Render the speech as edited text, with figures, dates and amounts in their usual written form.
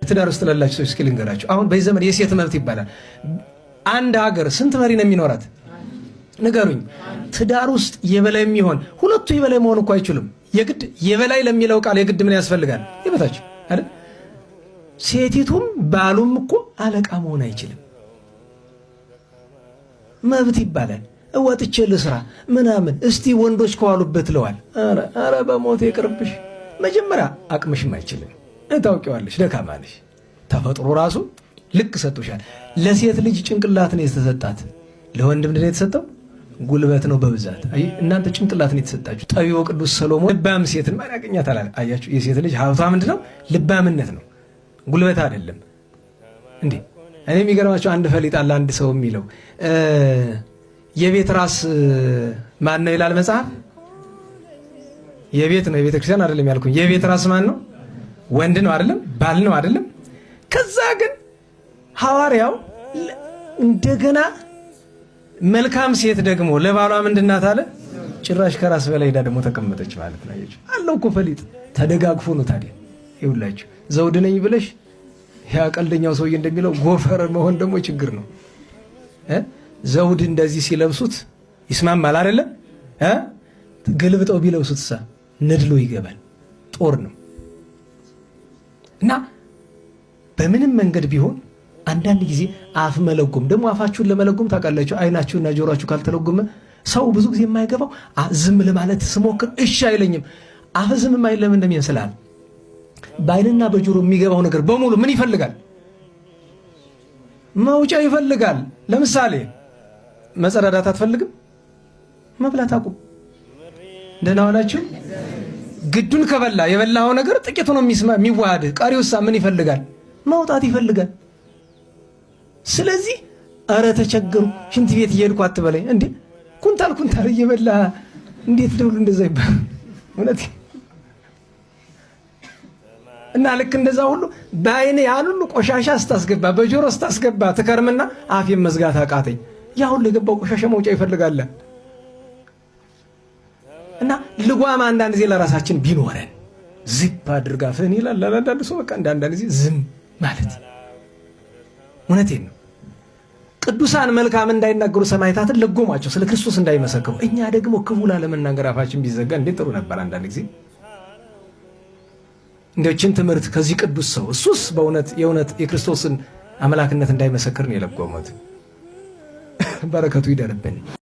ትዳር ውስጥ ላላችሁ ሰዎች እስኪ ልንገራችሁ። አሁን በዚህ ዘመን የሴት መብት ይባላል። አንድ ሀገር ስንት መሪ ነው የሚኖራት? ንገሩኝ። ትዳር ውስጥ የበላይ የሚሆን ሁለቱ የበላይ መሆን እኮ አይችሉም። የግድ የበላይ ለሚለው ቃል የግድ ምን ያስፈልጋል? የበታች አይደል? ሴቲቱም ባሉም እኮ አለቃ መሆን አይችልም። መብት ይባላል። ወጥቼ ልስራ ምናምን እስቲ ወንዶች ከዋሉበት ለዋል። አረ በሞት ይቅርብሽ። መጀመሪያ አቅምሽም አይችልም። ታውቂዋለሽ፣ ደካማ ነሽ። ተፈጥሮ ራሱ ልክ ሰጥቶሻል። ለሴት ልጅ ጭንቅላት ነው የተሰጣት፣ ለወንድ ምንድን ነው የተሰጠው? ጉልበት ነው በብዛት። አይ እናንተ ጭንቅላት ነው የተሰጣችሁ። ጠቢው ቅዱስ ሰሎሞን ልባም ሴትን ማን ያገኛታል አለ። አያችሁ፣ የሴት ልጅ ሀብቷ ምንድነው? ልባምነት ነው፣ ጉልበት አይደለም እንዴ። እኔ የሚገርማቸው አንድ ፈሊጥ አለ፣ አንድ ሰው የሚለው የቤት ራስ ማን ነው ይላል መጽሐፍ። የቤት ነው፣ የቤተ ክርስቲያን አይደለም ያልኩኝ። የቤት ራስ ማን ነው? ወንድ ነው አይደለም? ባል ነው አይደለም? ከዛ ግን ሐዋርያው እንደገና መልካም ሴት ደግሞ ለባሏ ምንድናት አለ? ጭራሽ ከራስ በላይ ሄዳ ደግሞ ተቀመጠች ማለት ነው። አየች አለው እኮ ፈሊጥ ተደጋግፎ ነው። ታዲያ ይውላችሁ ዘውድ ነኝ ብለሽ ያ ቀልደኛው ሰውዬ እንደሚለው ጎፈር መሆን ደግሞ ችግር ነው። ዘውድ እንደዚህ ሲለብሱት ይስማማል አይደለም? ገልብጠው ቢለብሱት ነድሎ ይገባል። ጦር ነው። እና በምንም መንገድ ቢሆን አንዳንድ ጊዜ አፍ መለጎም ደግሞ አፋችሁን ለመለጎም ታውቃላችሁ፣ አይናችሁና ጆሮአችሁ ካልተለጎመ ሰው ብዙ ጊዜ የማይገባው ዝም ለማለት ስሞክር እሺ አይለኝም። አፍ ዝም ማይል ለምን እንደሚመስላል? በአይንና በጆሮ የሚገባው ነገር በሙሉ ምን ይፈልጋል? መውጫ ይፈልጋል። ለምሳሌ መጸዳዳት አትፈልግም? መብላት አቁም። ደህና ዋላችሁ። ግዱን ከበላ የበላው ነገር ጥቂቱ ነው የሚዋሃድ። ቀሪውሳ ምን ይፈልጋል? መውጣት ይፈልጋል። ስለዚህ አረ ተቸገሩ ሽንት ቤት እየሄድኩ አትበለኝ እንዴ። ኩንታል እየበላ እንዴት ደውሉ እንደዛ ይባል? እውነት እና ልክ እንደዛ ሁሉ በአይኔ ያን ሁሉ ቆሻሻ ስታስገባ በጆሮ ስታስገባ ትከርምና አፌን መዝጋት አቃተኝ። ያ ሁሉ የገባው ቆሻሻ መውጫ ይፈልጋል። እና ልጓም አንዳንድ ጊዜ ለራሳችን ቢኖረን ዝም አድርጋ ፈን ይላል አንዳንድ ሰው። በቃ አንዳንድ ጊዜ ዝም ማለት እውነቴን ነው። ቅዱሳን መልካም እንዳይናገሩ ሰማዕታትን ለጎሟቸው ስለ ክርስቶስ እንዳይመሰክሩ። እኛ ደግሞ ክፉ ላለመናገር አፋችን ቢዘጋ እንዴት ጥሩ ነበር። አንዳንድ ጊዜ እንደችን ትምህርት ከዚህ ቅዱስ ሰው እሱስ በእውነት የእውነት የክርስቶስን አምላክነት እንዳይመሰክር ነው የለጎሙት። በረከቱ ይደርብን።